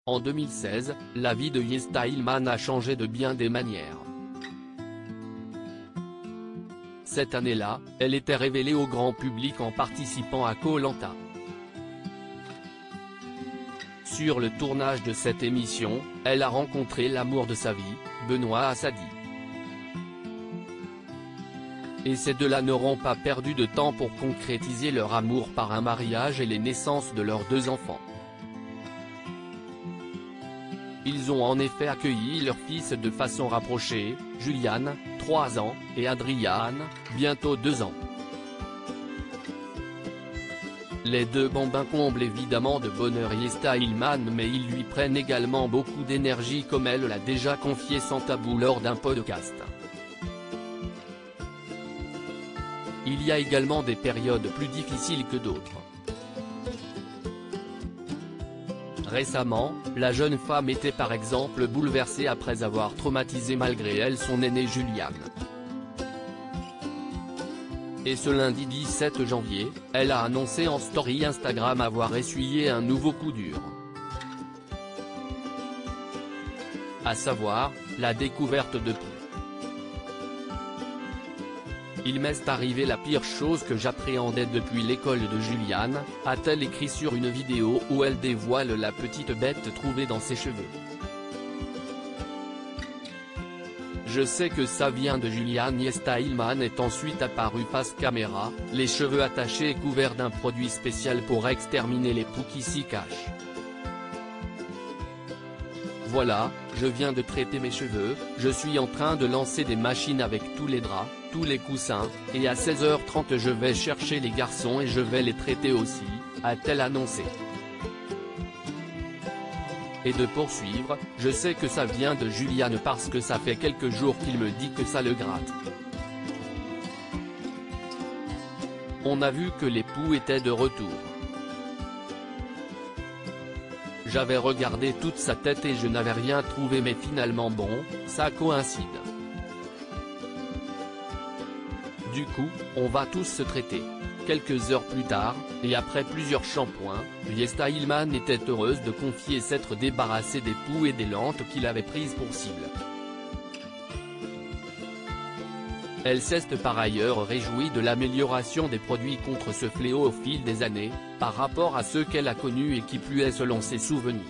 En 2016, la vie de Yesta Ilman a changé de bien des manières. Cette année-là, elle était révélée au grand public en participant à Koh Lanta. Sur le tournage de cette émission, elle a rencontré l'amour de sa vie, Benoît Assadi. Et ces deux-là n'auront pas perdu de temps pour concrétiser leur amour par un mariage et les naissances de leurs 2 enfants. Ils ont en effet accueilli leurs fils de façon rapprochée, Julian, 3 ans, et Adrian, bientôt 2 ans. Les 2 bambins comblent évidemment de bonheur Yesta Ilman, mais ils lui prennent également beaucoup d'énergie, comme elle l'a déjà confié sans tabou lors d'un podcast. Il y a également des périodes plus difficiles que d'autres. Récemment, la jeune femme était par exemple bouleversée après avoir traumatisé malgré elle son aîné Julian. Et ce lundi 17 janvier, elle a annoncé en story Instagram avoir essuyé un nouveau coup dur. À savoir, la découverte de poux. Il m'est arrivé la pire chose que j'appréhendais depuis l'école de Julian, a-t-elle écrit sur une vidéo où elle dévoile la petite bête trouvée dans ses cheveux. Je sais que ça vient de Julian. Yesta Ilman est ensuite apparue face caméra, les cheveux attachés et couverts d'un produit spécial pour exterminer les poux qui s'y cachent. Voilà, je viens de traiter mes cheveux, je suis en train de lancer des machines avec tous les draps, tous les coussins, et à 16h30 je vais chercher les garçons et je vais les traiter aussi, a-t-elle annoncé. Et de poursuivre, je sais que ça vient de Julian parce que ça fait quelques jours qu'il me dit que ça le gratte. On a vu que les poux étaient de retour. J'avais regardé toute sa tête et je n'avais rien trouvé, mais finalement bon, ça coïncide. Du coup, on va tous se traiter. Quelques heures plus tard, et après plusieurs shampoings, Yesta Ilman était heureuse de confier s'être débarrassée des poux et des lentes qu'il avait prises pour cible. Elle s'est par ailleurs réjouie de l'amélioration des produits contre ce fléau au fil des années, par rapport à ceux qu'elle a connus et qui plus est selon ses souvenirs.